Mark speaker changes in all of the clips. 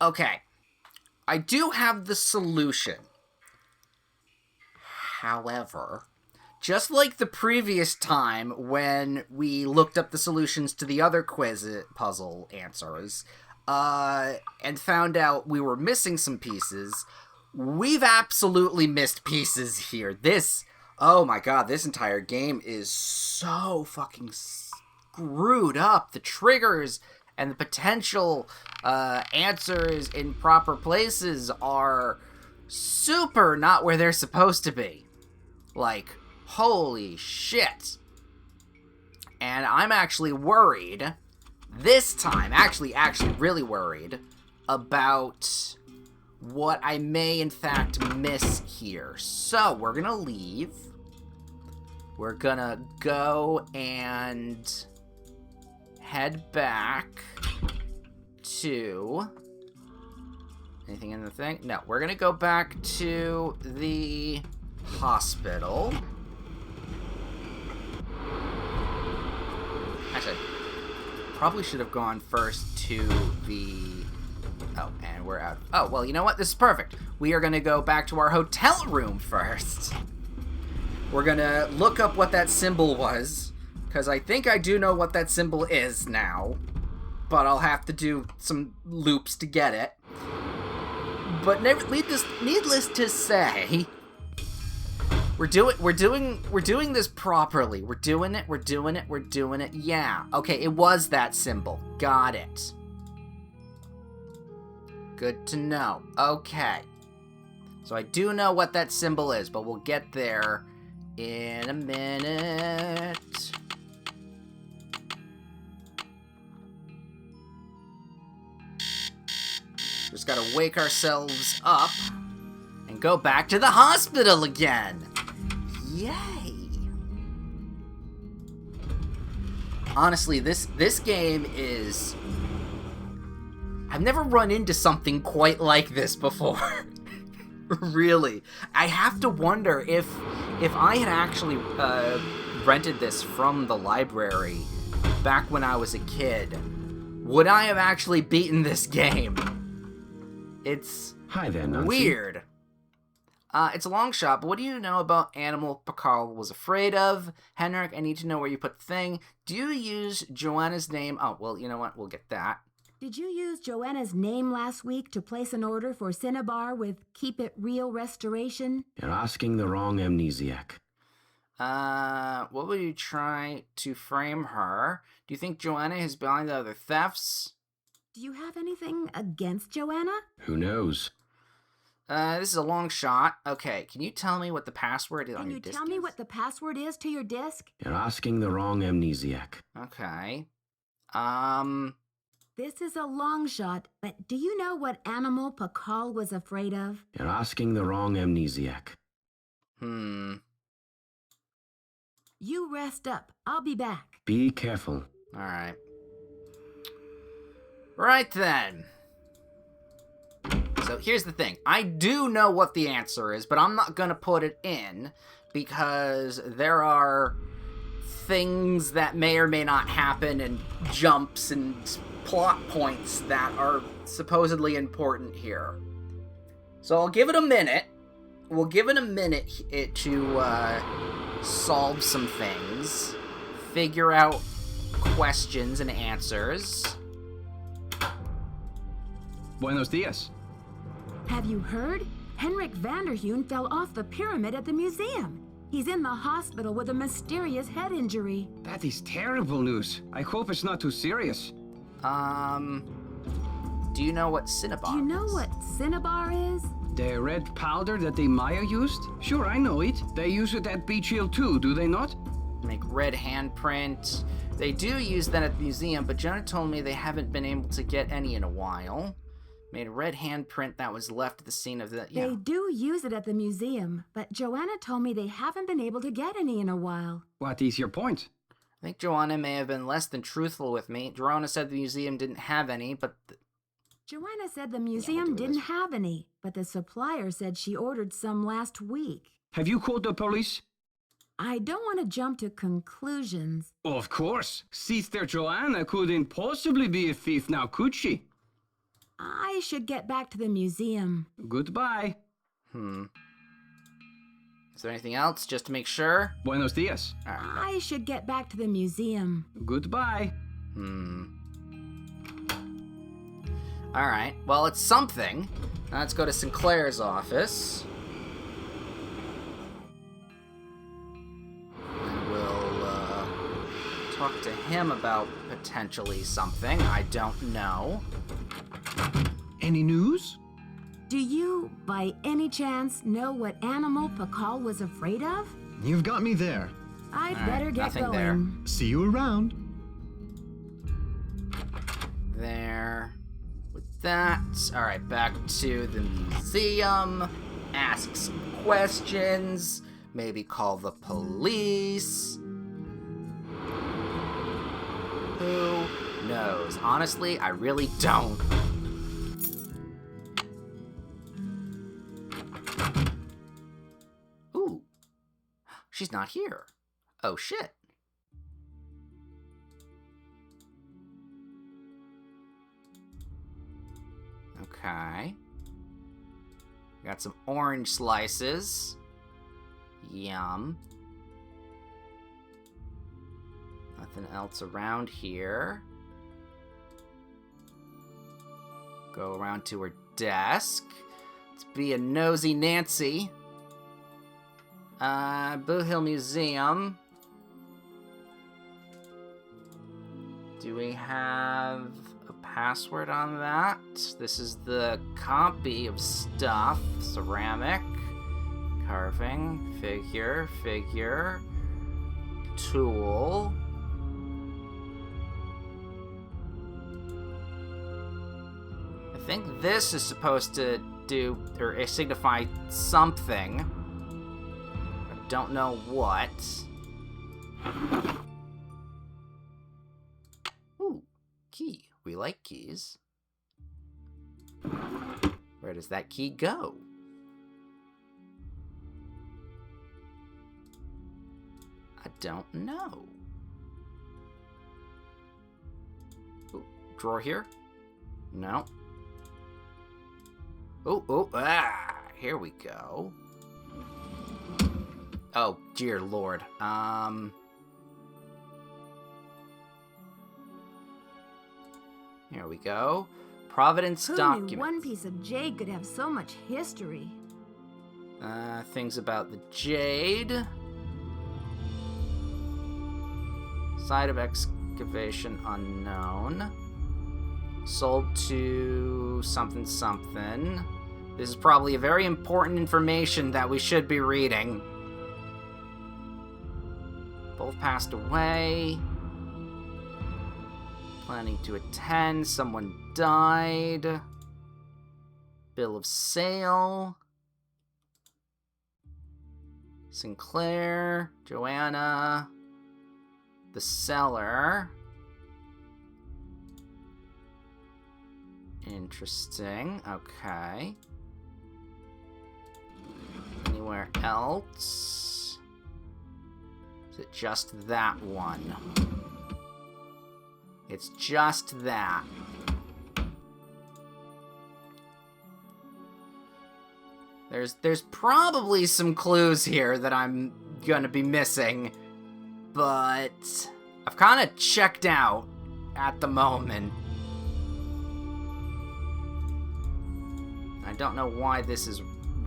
Speaker 1: Okay. I do have the solution. However, just like the previous time when we looked up the solutions to the other puzzle answers, and found out we were missing some pieces, we've absolutely missed pieces here. Oh my god, this entire game is so fucking screwed up. The triggers and the potential answers in proper places are super not where they're supposed to be. Like, holy shit. And I'm actually worried, this time, actually really worried, about what I may in fact miss here. So, we're gonna leave. We're gonna go and head back to... Anything in the thing? No, we're gonna go back to the hospital. Actually, probably should have gone first to the... Oh, and we're out. Oh, well, you know what? This is perfect. We are gonna go back to our hotel room first. We're gonna look up what that symbol was, because I think I do know what that symbol is now, but I'll have to do some loops to get it. But needless to say, we're doing this properly. We're doing it. Yeah. Okay, it was that symbol. Got it. Good to know. Okay. So I do know what that symbol is, but we'll get there in a minute. Just gotta wake ourselves up and go back to the hospital again. Yay! Honestly, this game is... I've never run into something quite like this before. Really. I have to wonder if I had actually rented this from the library back when I was a kid, would I have actually beaten this game? It's
Speaker 2: Hi there, Nancy.
Speaker 1: Weird. It's a long shot, but what do you know about animal Pakal was afraid of? Henrik, I need to know where you put the thing. Do you use Joanna's name? Oh, well, you know what? We'll get that.
Speaker 3: Did you use Joanna's name last week to place an order for Cinnabar with Keep It Real Restoration?
Speaker 2: You're asking the wrong amnesiac.
Speaker 1: What would you try to frame her? Do you think Joanna is behind the other thefts?
Speaker 3: Do you have anything against Joanna?
Speaker 2: Who knows?
Speaker 1: This is a long shot. Okay, can you tell me what the password is on your disk?
Speaker 3: Can you tell me what the password is to your disk?
Speaker 2: You're asking the wrong amnesiac.
Speaker 1: Okay.
Speaker 3: This is a long shot, but do you know what animal Pakal was afraid of?
Speaker 2: You're asking the wrong amnesiac.
Speaker 1: Hmm.
Speaker 3: You rest up. I'll be back.
Speaker 2: Be careful.
Speaker 1: Alright. Right then. So here's the thing. I do know what the answer is, but I'm not gonna put it in because there are things that may or may not happen and jumps and plot points that are supposedly important here. So I'll give it a minute. We'll give it a minute to solve some things, figure out questions and answers.
Speaker 4: Buenos dias.
Speaker 3: Have you heard? Henrik Vanderheun fell off the pyramid at the museum. He's in the hospital with a mysterious head injury.
Speaker 4: That is terrible news. I hope it's not too serious.
Speaker 1: Do you know what Cinnabar is?
Speaker 3: Do you know what Cinnabar is?
Speaker 4: The red powder that the Maya used? Sure, I know it. They use it at Beach Hill too, do they not?
Speaker 1: Make red handprint. They do use that at the museum, but Jonah told me they haven't been able to get any in a while. Made a red handprint that was left at the scene of the... Yeah.
Speaker 3: They do use it at the museum, but Joanna told me they haven't been able to get any in a while.
Speaker 4: What is your point?
Speaker 1: I think Joanna may have been less than truthful with me. Joanna said the museum didn't have any, but...
Speaker 3: Joanna said the museum didn't have any, but the supplier said she ordered some last week.
Speaker 4: Have you called the police?
Speaker 3: I don't want to jump to conclusions.
Speaker 4: Of course. Sister Joanna couldn't possibly be a thief now, could she?
Speaker 3: I should get back to the museum.
Speaker 4: Goodbye.
Speaker 1: Is there anything else, just to make sure?
Speaker 4: Buenos dias.
Speaker 1: All right.
Speaker 3: I should get back to the museum.
Speaker 4: Goodbye.
Speaker 1: All right. Well, it's something. Now let's go to Sinclair's office. And we'll talk to him about potentially something. I don't know.
Speaker 5: Any news?
Speaker 3: Do you, by any chance, know what animal Pakal was afraid of?
Speaker 5: You've got me there.
Speaker 3: I'd
Speaker 1: All right,
Speaker 3: better get
Speaker 1: nothing
Speaker 3: going.
Speaker 1: there.
Speaker 5: See you around.
Speaker 1: There. With that. Alright, back to the museum. Ask some questions. Maybe call the police. Who knows? Honestly, I really don't. Ooh. She's not here. Oh, shit. Okay. Got some orange slices. Yum. Nothing else around here. Go around to her desk. Let's be a nosy Nancy. Boo Hill Museum. Do we have a password on that? This is the copy of stuff. Ceramic, carving, figure, tool. I think this is supposed to do, or signify something. I don't know what. Ooh, key. We like keys. Where does that key go? I don't know. Ooh, drawer here? No. Here we go. Oh, dear Lord. Here we go. Providence
Speaker 3: Who knew
Speaker 1: documents.
Speaker 3: one piece of jade could have so much history?
Speaker 1: Things about the jade. Site of excavation unknown. Sold to something something. This is probably a very important information that we should be reading. Both passed away. Planning to attend. Someone died. Bill of sale. Sinclair. Joanna. The seller. Interesting. Okay. Anywhere else? Is it just that one? It's just that. There's probably some clues here that I'm gonna be missing, but I've kind of checked out at the moment. I don't know why this is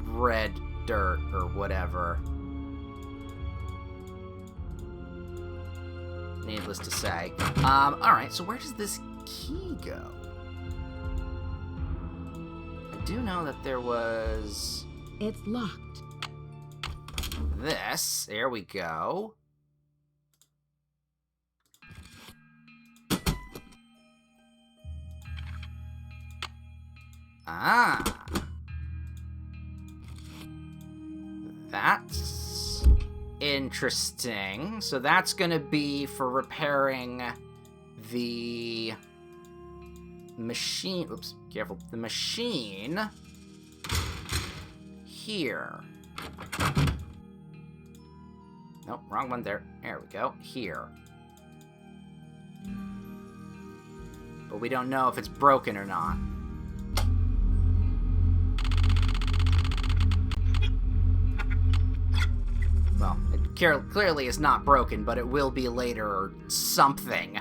Speaker 1: red dirt or whatever. Needless to say. Alright, so where does this key go? I do know that there was
Speaker 3: It's locked.
Speaker 1: this. There we go. Ah. That's interesting. So that's gonna be for repairing the machine. Oops, careful. The machine here. Nope, wrong one there. There we go. Here. But we don't know if it's broken or not. clearly is not broken, but it will be later or something.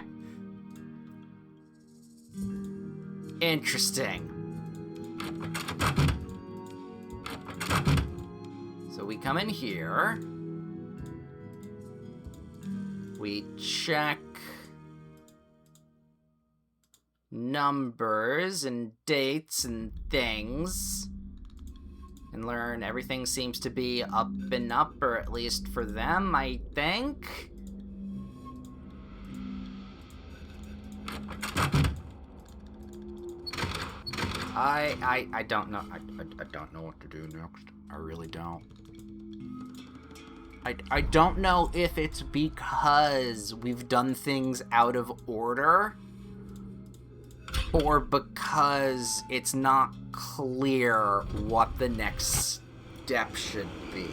Speaker 1: Interesting. So we come in here. We check numbers and dates and things. And learn everything seems to be up and up, or at least for them, I think. I don't know. I don't know what to do next. I really don't. I don't know if it's because we've done things out of order, or because it's not clear what the next step should be.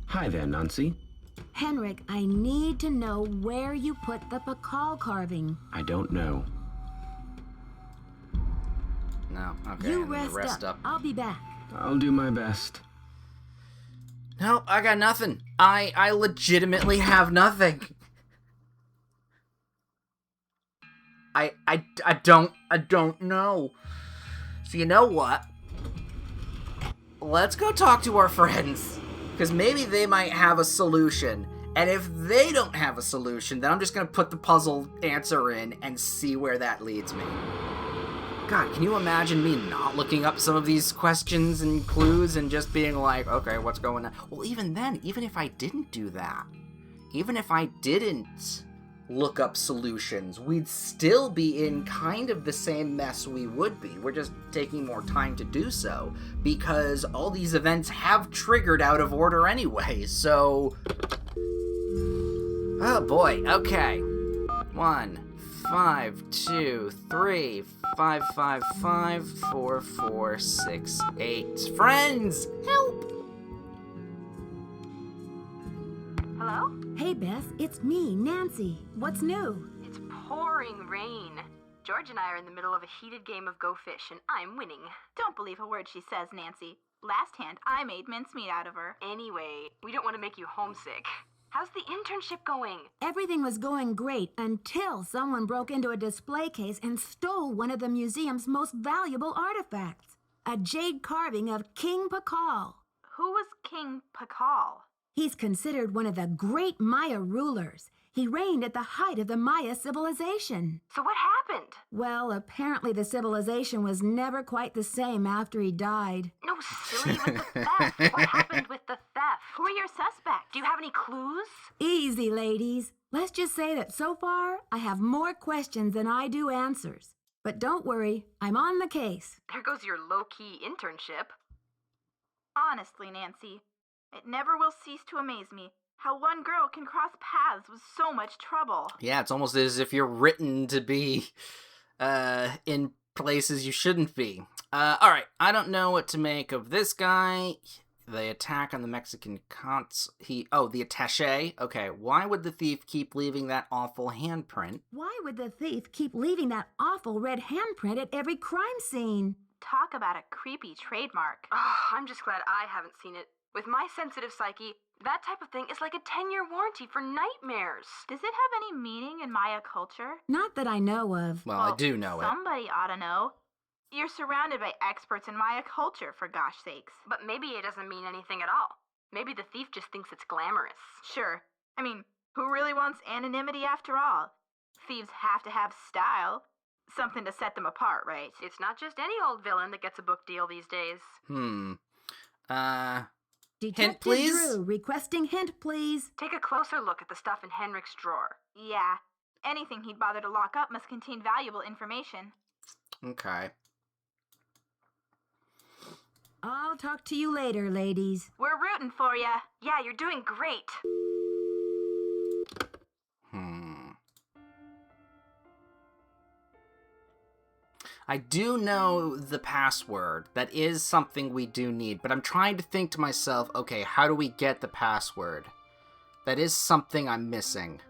Speaker 2: Hi there, Nancy.
Speaker 3: Henrik, I need to know where you put the Pakal carving.
Speaker 2: I don't know.
Speaker 1: No, okay.
Speaker 3: You
Speaker 1: I'm gonna
Speaker 3: rest up. I'll be back.
Speaker 2: I'll do my best.
Speaker 1: No, I got nothing. I legitimately have nothing. I don't know. So you know what? Let's go talk to our friends. Because maybe they might have a solution. And if they don't have a solution, then I'm just going to put the puzzle answer in and see where that leads me. God, can you imagine me not looking up some of these questions and clues and just being like, okay, what's going on? Well, even then, even if I didn't do that, even if I didn't look up solutions, we'd still be in kind of the same mess we would be. We're just taking more time to do so because all these events have triggered out of order anyway, so... Oh boy, okay. 1, 5, 2, 3, 5, 5, 5, 4, 4, 6, 8. Friends, help!
Speaker 6: Hello?
Speaker 3: Hey, Beth, it's me, Nancy. What's new?
Speaker 6: It's pouring rain. George and I are in the middle of a heated game of Go Fish, and I'm winning.
Speaker 7: Don't believe a word she says, Nancy. Last hand, I made mincemeat out of her.
Speaker 6: Anyway, we don't want to make you homesick. How's the internship going?
Speaker 3: Everything was going great until someone broke into a display case and stole one of the museum's most valuable artifacts, a jade carving of King Pakal.
Speaker 7: Who was King Pakal?
Speaker 3: He's considered one of the great Maya rulers. He reigned at the height of the Maya civilization.
Speaker 6: So what happened?
Speaker 3: Well, apparently the civilization was never quite the same after he died.
Speaker 6: No, silly, with the theft. What happened with the theft?
Speaker 7: Who are your suspects?
Speaker 6: Do you have any clues?
Speaker 3: Easy, ladies. Let's just say that so far, I have more questions than I do answers. But don't worry, I'm on the case.
Speaker 6: There goes your low-key internship.
Speaker 7: Honestly, Nancy, it never will cease to amaze me how one girl can cross paths with so much trouble.
Speaker 1: Yeah, it's almost as if you're written to be in places you shouldn't be. Alright, I don't know what to make of this guy. The attack on the Mexican the attaché. Okay, why would the thief keep leaving that awful handprint?
Speaker 3: Why would the thief keep leaving that awful red handprint at every crime scene?
Speaker 7: Talk about a creepy trademark.
Speaker 6: Oh, I'm just glad I haven't seen it. With my sensitive psyche, that type of thing is like a 10-year warranty for nightmares.
Speaker 7: Does it have any meaning in Maya culture?
Speaker 3: Not that I know of.
Speaker 1: Well, I do know it.
Speaker 7: Somebody ought to know. You're surrounded by experts in Maya culture, for gosh sakes.
Speaker 6: But maybe it doesn't mean anything at all. Maybe the thief just thinks it's glamorous.
Speaker 7: Sure. I mean, who really wants anonymity after all? Thieves have to have style. Something to set them apart, right?
Speaker 6: It's not just any old villain that gets a book deal these days.
Speaker 3: Detective
Speaker 1: Hint, please?
Speaker 3: Drew, requesting hint, please.
Speaker 6: Take a closer look at the stuff in Henrik's drawer.
Speaker 7: Yeah. Anything he'd bother to lock up must contain valuable information.
Speaker 1: Okay.
Speaker 3: I'll talk to you later, ladies.
Speaker 7: We're rooting for ya.
Speaker 6: Yeah, you're doing great.
Speaker 1: I do know the password. That is something we do need, but I'm trying to think to myself, okay, how do we get the password? That is something I'm missing.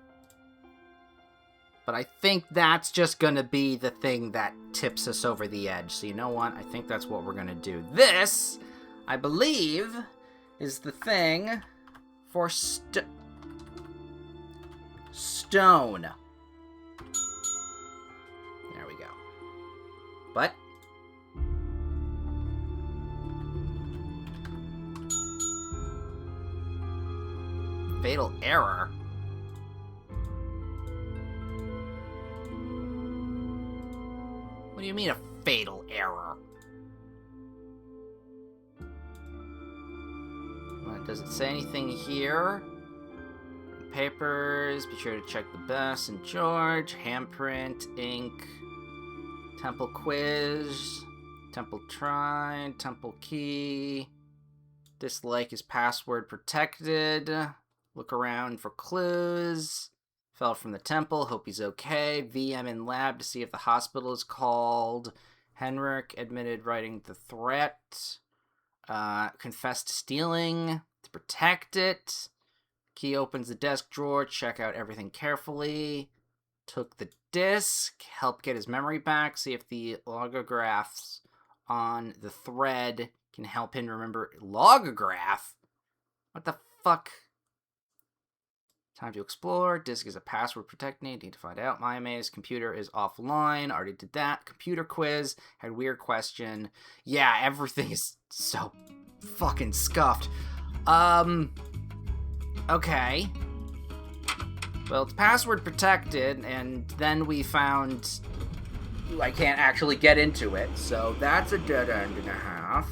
Speaker 1: But I think that's just gonna be the thing that tips us over the edge. So you know what? I think that's what we're gonna do. This, I believe, is the thing for stone. There we go. But fatal error? What do you mean a fatal error? Does it say anything here? Papers, be sure to check the best and George, handprint, ink, temple quiz, temple tried, temple key, dislike is password protected, look around for clues, fell from the temple, hope he's okay, VM in lab to see if the hospital is called, Henrik admitted writing the threat, confessed to stealing to protect it. Key opens the desk drawer, check out everything carefully. Took the disc, help get his memory back, see if the logographs on the thread can help him remember. Logograph? What the fuck? Time to explore. Disk is a password protect need to find out. My maze computer is offline. Already did that. Computer quiz. Had weird question. Yeah, everything is so fucking scuffed. Okay. Well, it's password protected, and then we found I can't actually get into it, so that's a dead end and a half.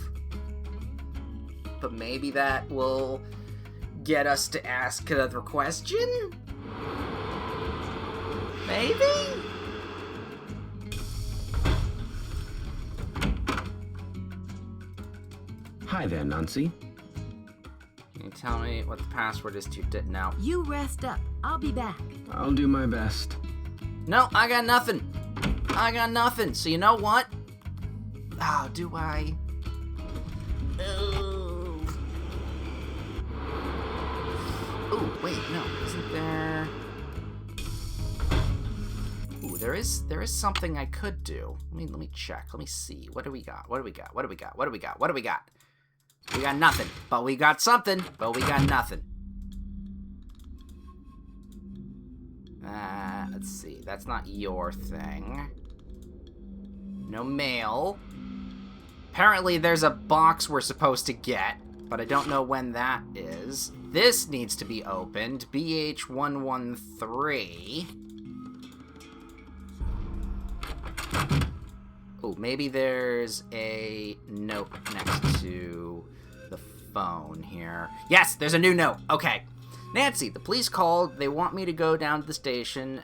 Speaker 1: But maybe that will get us to ask another question? Maybe?
Speaker 2: Hi there, Nancy.
Speaker 1: Can you tell me what the password is to no?
Speaker 3: You rest up. I'll be back.
Speaker 2: I'll do my best.
Speaker 1: No, I got nothing. I got nothing. So you know what? Oh, do I? Oh, wait, no. Isn't there? Ooh, there is something I could do. Let me check. Let me see. What do we got? What do we got? What do we got? What do we got? What do we got? We got nothing. But we got something. But we got nothing. Let's see. That's not your thing. No mail. Apparently there's a box we're supposed to get, but I don't know when that is. This needs to be opened. BH113. Oh, maybe there's a note next to the phone here. Yes, there's a new note. Okay. Nancy, the police called. They want me to go down to the station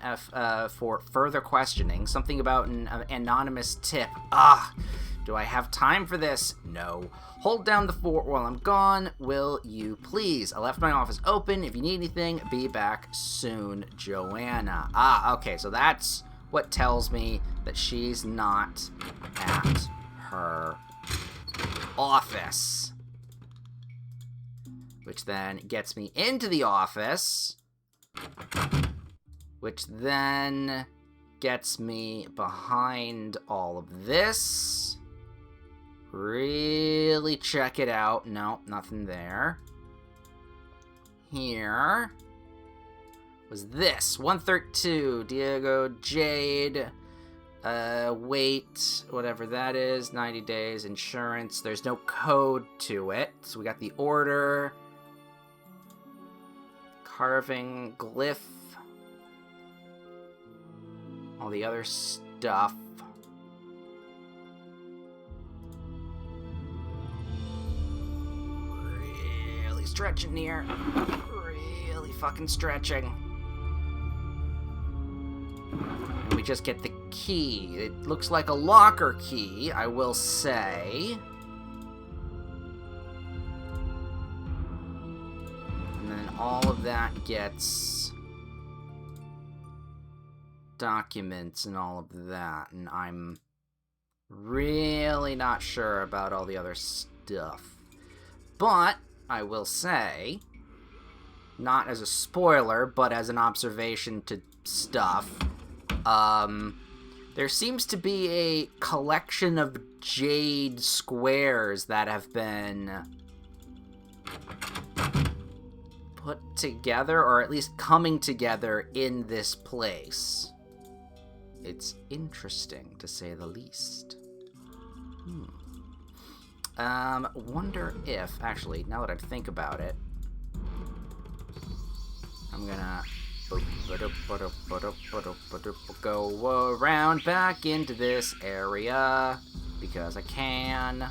Speaker 1: for further questioning. Something about an anonymous tip. Do I have time for this? No. Hold down the fort while I'm gone, will you please? I left my office open. If you need anything, be back soon, Joanna. Okay, so that's what tells me that she's not at her office. Which then gets me into the office, which then gets me behind all of this. Really check it out. No, nothing there. Here was this. 132, Diego Jade. Wait, whatever that is. 90 days, insurance. There's no code to it. So we got the order. Carving, glyph, all the other stuff. Really stretching here. Really fucking stretching. And we just get the key. It looks like a locker key, I will say. All of that gets documents and all of that, and I'm really not sure about all the other stuff. But I will say, not as a spoiler, but as an observation to stuff, There seems to be a collection of jade squares that have been put together, or at least coming together in this place. It's interesting, to say the least. Wonder if, actually, now that I think about it, I'm gonna go around back into this area, because I can.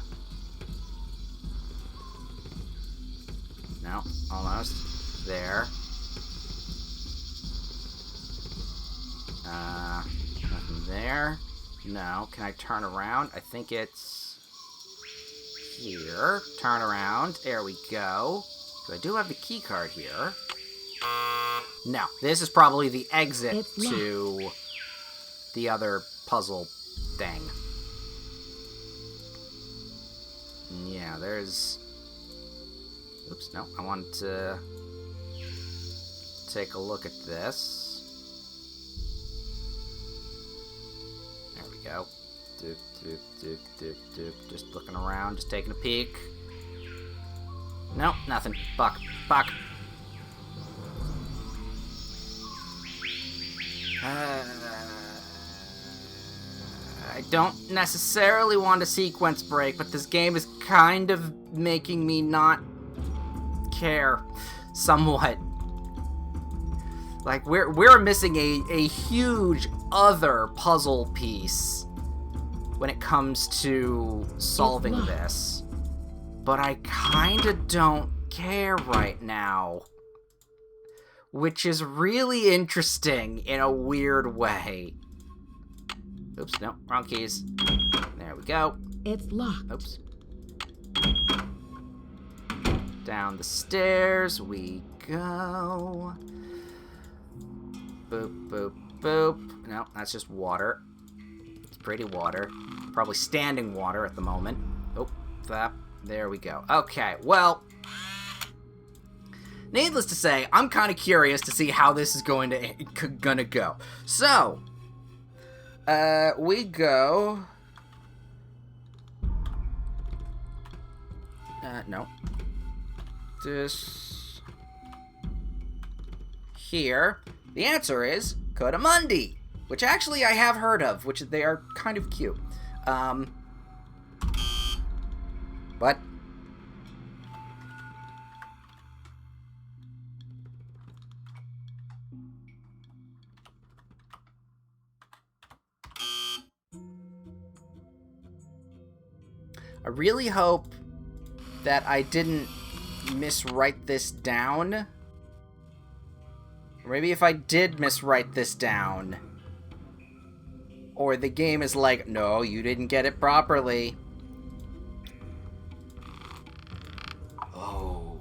Speaker 1: No, almost. There. Nothing there. No, can I turn around? I think it's here. Turn around. There we go. So I do have the key card here. No, this is probably the exit to the other puzzle thing. Yeah, there's... Oops, no, I wanted to take a look at this. There we go. Doop, doop, doop, doop, doop. Just looking around, just taking a peek. Nope, nothing. Buck, buck. I don't necessarily want a sequence break, but this game is kind of making me not care somewhat. Like, we're missing a huge other puzzle piece when it comes to solving this. But I kinda don't care right now. Which is really interesting in a weird way. Oops, no, wrong keys. There we go.
Speaker 3: It's locked.
Speaker 1: Oops. Down the stairs we go. Boop, boop, boop. No, that's just water. It's pretty water. Probably standing water at the moment. Oh, that. There we go. Okay, well... Needless to say, I'm kind of curious to see how this is gonna go. So, we go... no. This... Here. The answer is Codamundi, which actually I have heard of, which they are kind of cute. What? I really hope that I didn't miswrite this down. Or maybe if I did miswrite this down, or the game is like, no, you didn't get it properly. Oh,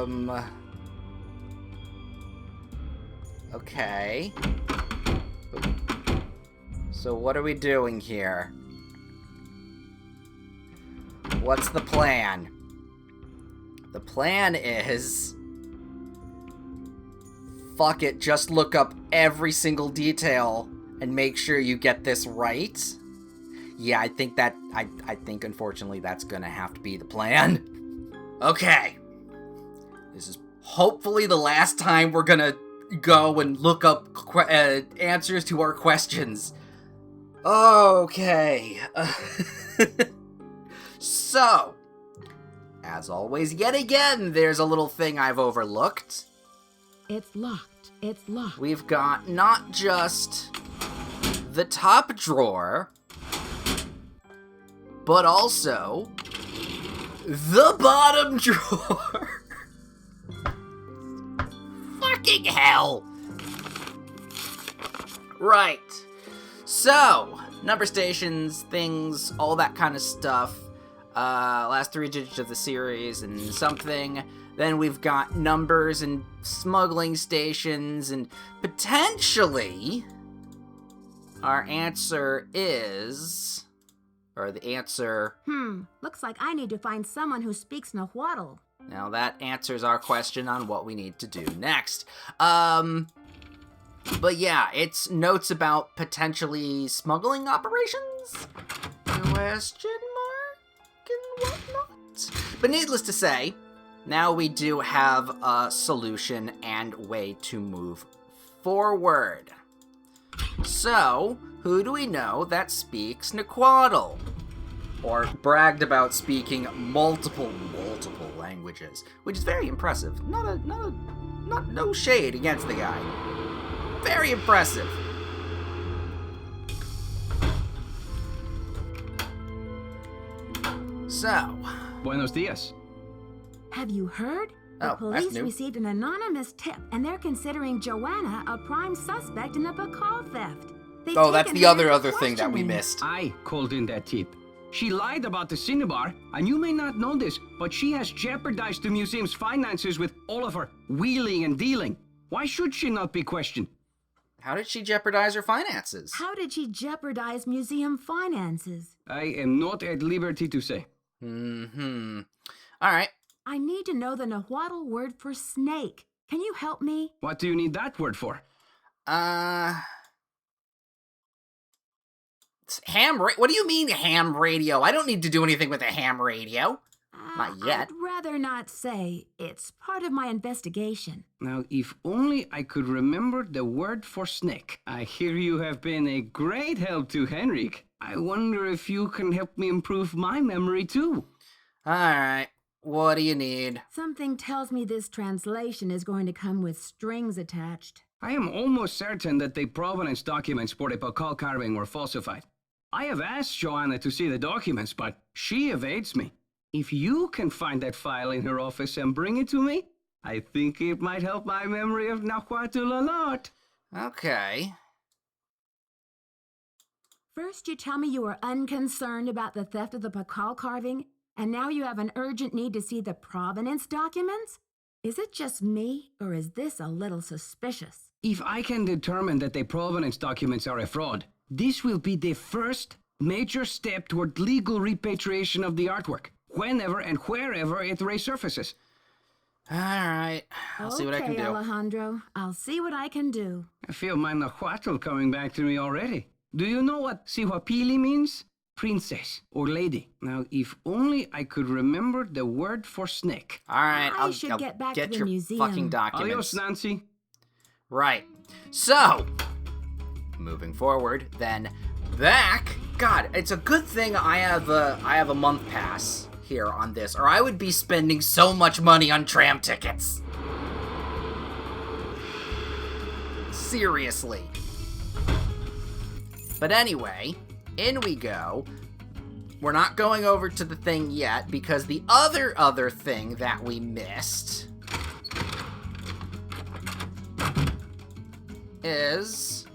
Speaker 1: no. Okay. So what are we doing here? What's the plan? The plan is... Fuck it, just look up every single detail and make sure you get this right. Yeah, I think that... I think, unfortunately, that's gonna have to be the plan. Okay. This is hopefully the last time we're gonna go and look up answers to our questions. Okay. So, as always, yet again, there's a little thing I've overlooked.
Speaker 3: It's locked. It's locked.
Speaker 1: We've got not just the top drawer, but also the bottom drawer. Fucking hell. Right. So, number stations, things, all that kind of stuff. Last 3 digits of the series and something. Then we've got numbers and smuggling stations, and potentially our answer is... Or the answer...
Speaker 3: Looks like I need to find someone who speaks Nahuatl.
Speaker 1: Now that answers our question on what we need to do next. But yeah, it's notes about potentially smuggling operations? Question mark and whatnot? But needless to say, now we do have a solution and way to move forward. So, who do we know that speaks Nahuatl? Or bragged about speaking multiple languages, which is very impressive. No shade against the guy. Very impressive. So.
Speaker 4: Buenos dias.
Speaker 3: Have you heard? The
Speaker 1: Oh, that's
Speaker 3: police
Speaker 1: new.
Speaker 3: received an anonymous tip, and they're considering Joanna a prime suspect in the Bacall theft. They've
Speaker 1: Oh, that's
Speaker 3: taken
Speaker 1: the
Speaker 3: her
Speaker 1: other
Speaker 3: into
Speaker 1: thing that we
Speaker 3: questioning.
Speaker 1: missed.
Speaker 4: I called in that tip. She lied about the Cinnabar, and you may not know this, but she has jeopardized the museum's finances with all of her wheeling and dealing. Why should she not be questioned?
Speaker 1: How did she jeopardize her finances?
Speaker 3: How did she jeopardize museum finances?
Speaker 4: I am not at liberty to say.
Speaker 1: All right.
Speaker 3: I need to know the Nahuatl word for snake. Can you help me?
Speaker 4: What do you need that word for?
Speaker 1: What do you mean ham radio? I don't need to do anything with a ham radio. Not yet.
Speaker 3: I'd rather not say. It's part of my investigation.
Speaker 4: Now, if only I could remember the word for snake. I hear you have been a great help to Henrik. I wonder if you can help me improve my memory too.
Speaker 1: All right. What do you need?
Speaker 3: Something tells me this translation is going to come with strings attached.
Speaker 4: I am almost certain that the provenance documents for the Bacall carving were falsified. I have asked Joanna to see the documents, but she evades me. If you can find that file in her office and bring it to me, I think it might help my memory of Nahuatl a lot.
Speaker 1: Okay.
Speaker 3: First, you tell me you were unconcerned about the theft of the Bacall carving, and now you have an urgent need to see the provenance documents? Is it just me, or is this a little suspicious?
Speaker 4: If I can determine that the provenance documents are a fraud, this will be the first major step toward legal repatriation of the artwork, whenever and wherever it resurfaces.
Speaker 1: All right. I'll see what I can
Speaker 3: Okay,
Speaker 1: do.
Speaker 3: Alejandro. I'll see what I can do.
Speaker 4: I feel my Nahuatl coming back to me already. Do you know what Sihuapili means? Princess or lady. Now, if only I could remember the word for snake.
Speaker 1: All right.
Speaker 3: I
Speaker 1: I'll
Speaker 3: should
Speaker 1: I'll
Speaker 3: get back to the
Speaker 1: your
Speaker 3: museum.
Speaker 1: fucking documents.
Speaker 4: Adios, Nancy.
Speaker 1: Right. So, moving forward, then back. God, it's a good thing I have a month pass here on this, or I would be spending so much money on tram tickets. Seriously. But anyway, in we go. We're not going over to the thing yet because the other thing that we missed is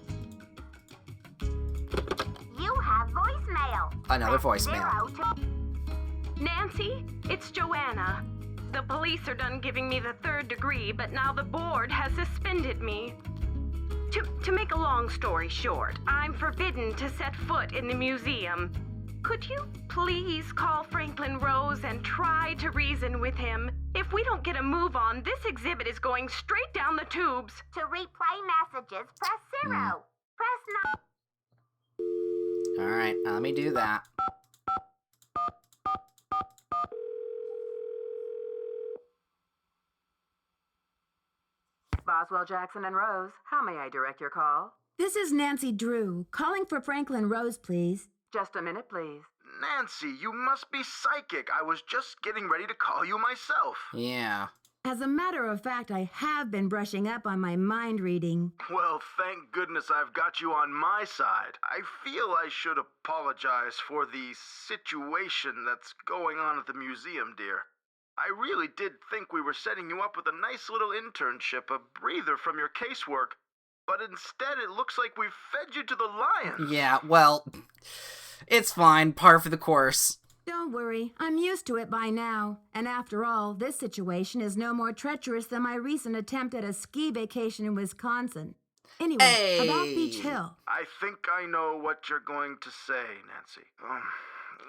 Speaker 7: You have voicemail.
Speaker 1: another
Speaker 7: Press
Speaker 1: voicemail.
Speaker 7: 0 to
Speaker 6: Nancy, it's Joanna. The police are done giving me the 3rd degree, but now the board has suspended me. To make a long story short, I'm forbidden to set foot in the museum. Could you please call Franklin Rose and try to reason with him? If we don't get a move on, this exhibit is going straight down the tubes.
Speaker 7: To replay messages, press 0. Press 9.
Speaker 1: All right, let me do that.
Speaker 8: Boswell, Jackson, and Rose, how may I direct your call?
Speaker 3: This is Nancy Drew, calling for Franklin Rose, please.
Speaker 8: Just a minute, please.
Speaker 9: Nancy, you must be psychic. I was just getting ready to call you myself.
Speaker 1: Yeah.
Speaker 3: As a matter of fact, I have been brushing up on my mind reading.
Speaker 9: Well, thank goodness I've got you on my side. I feel I should apologize for the situation that's going on at the museum, dear. I really did think we were setting you up with a nice little internship, a breather from your casework, but instead it looks like we've fed you to the lions.
Speaker 1: Yeah, well, it's fine. Par for the course.
Speaker 3: Don't worry, I'm used to it by now. And after all, this situation is no more treacherous than my recent attempt at a ski vacation in Wisconsin. Anyway, about Beach Hill.
Speaker 9: I think I know what you're going to say, Nancy.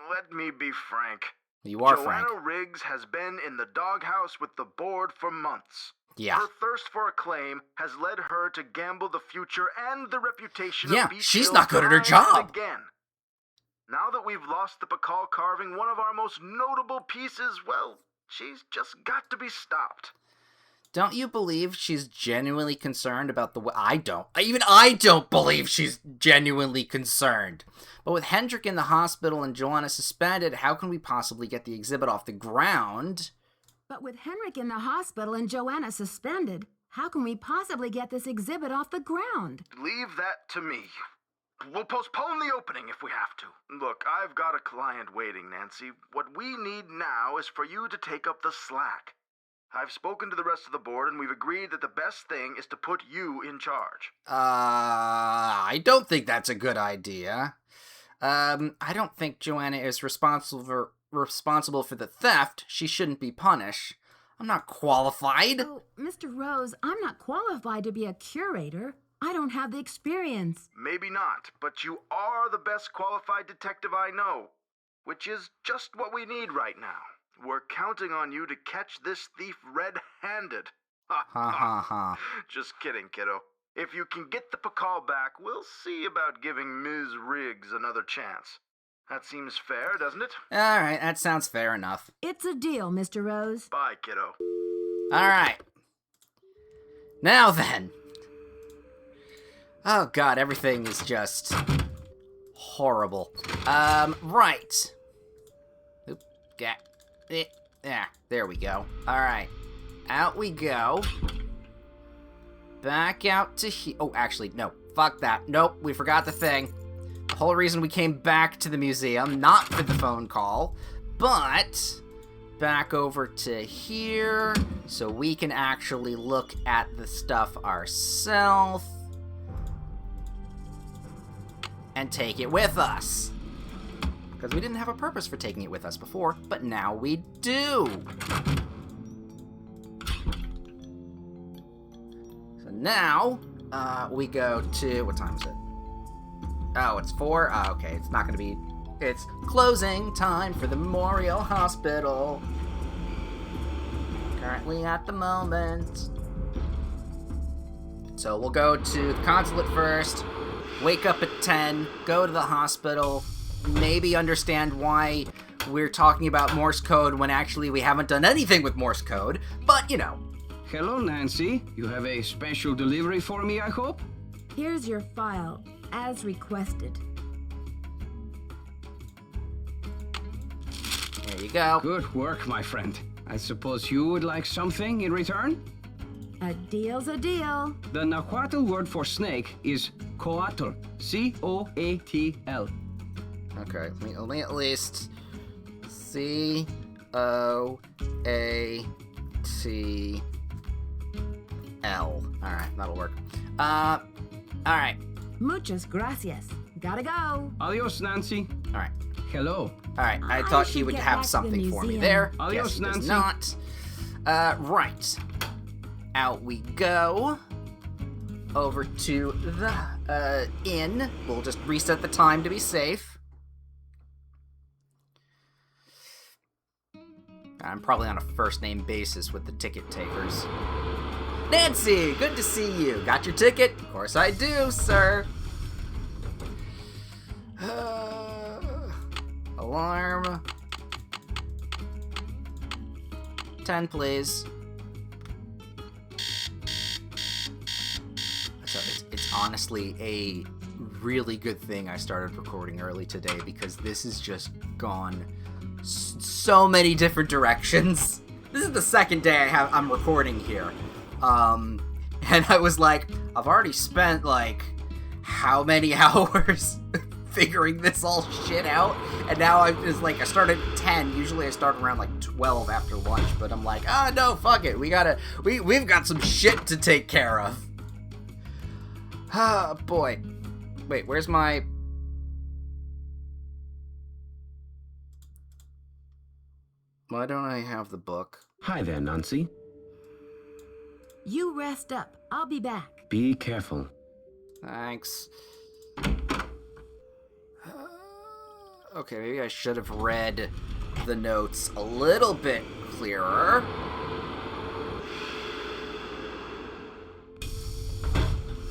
Speaker 9: let me be frank.
Speaker 1: You are
Speaker 9: Joanna
Speaker 1: frank.
Speaker 9: Riggs has been in the doghouse with the board for months.
Speaker 1: Yeah.
Speaker 9: Her thirst for acclaim has led her to gamble the future and the reputation
Speaker 1: Yeah,
Speaker 9: of Beach
Speaker 1: she's
Speaker 9: Hill
Speaker 1: not good at her
Speaker 9: time and
Speaker 1: job.
Speaker 9: Again. Now that we've lost the Pakal carving, one of our most notable pieces, well, she's just got to be stopped.
Speaker 1: Don't you believe she's genuinely concerned about the way... I don't believe she's genuinely concerned. But with Hendrik in the hospital and Joanna suspended, how can we possibly get the exhibit off the ground?
Speaker 3: But with Henrik in the hospital and Joanna suspended, how can we possibly get this exhibit off the ground?
Speaker 9: Leave that to me. We'll postpone the opening if we have to. Look, I've got a client waiting, Nancy. What we need now is for you to take up the slack. I've spoken to the rest of the board, and we've agreed that the best thing is to put you in charge.
Speaker 1: I don't think that's a good idea. I don't think Joanna is responsible for the theft. She shouldn't be punished. I'm not qualified.
Speaker 3: Oh, Mr. Rose, I'm not qualified to be a curator. I don't have the experience.
Speaker 9: Maybe not, but you are the best qualified detective I know, which is just what we need right now. We're counting on you to catch this thief red-handed.
Speaker 1: Ha ha ha.
Speaker 9: Just kidding, kiddo. If you can get the Pakal back, we'll see about giving Ms. Riggs another chance. That seems fair, doesn't it?
Speaker 1: Alright, that sounds fair enough.
Speaker 3: It's a deal, Mr. Rose.
Speaker 9: Bye, kiddo.
Speaker 1: Alright. Now then. Oh god, everything is just horrible. Right. Oop, yeah, there we go. Alright. Out we go. Back out to here. Oh, actually, no. Fuck that. Nope, we forgot the thing. The whole reason we came back to the museum, not for the phone call, but back over to here so we can actually look at the stuff ourselves and take it with us. Because we didn't have a purpose for taking it with us before, but now we do. So now, we go to, what time is it? Oh, it's 4? Oh, okay, it's not gonna be, it's closing time for the Memorial Hospital. Currently at the moment. So we'll go to the consulate first, wake up at 10, go to the hospital, maybe understand why we're talking about Morse code when actually we haven't done anything with Morse code, but you know.
Speaker 4: Hello, Nancy. You have a special delivery for me, I hope?
Speaker 3: Here's your file, as requested.
Speaker 1: There you go.
Speaker 4: Good work, my friend. I suppose you would like something in return?
Speaker 3: A deal's a deal.
Speaker 4: The Nahuatl word for snake is coatl. C-O-A-T-L.
Speaker 1: Okay, let me at least C-O-A-T-L. Alright, that'll work. Alright.
Speaker 3: Muchas gracias. Gotta go.
Speaker 4: Adios, Nancy.
Speaker 1: Alright.
Speaker 4: Hello.
Speaker 1: Alright, I
Speaker 3: I
Speaker 1: thought he
Speaker 3: should
Speaker 1: would
Speaker 3: get
Speaker 1: have
Speaker 3: back to the
Speaker 1: something for me
Speaker 3: museum.
Speaker 1: there.
Speaker 4: Adios,
Speaker 1: Guess he does
Speaker 4: Nancy.
Speaker 1: not. Right. Out we go. Over to the inn. We'll just reset the time to be safe. I'm probably on a first-name basis with the ticket takers. Nancy, good to see you. Got your ticket? Of course I do, sir. Alarm. 10, please. So it's honestly a really good thing I started recording early today, because this has just gone so many different directions. This is the second day I'm recording here. And I was like, I've already spent like how many hours figuring this all shit out, and now I started at 10. Usually I start around like 12 after lunch, but I'm like, no, fuck it. We've got some shit to take care of. Ah, boy. Wait, where's my... Why don't I have the book?
Speaker 2: Hi there, Nancy.
Speaker 3: You rest up. I'll be back.
Speaker 2: Be careful.
Speaker 1: Thanks. Okay, maybe I should have read the notes a little bit clearer.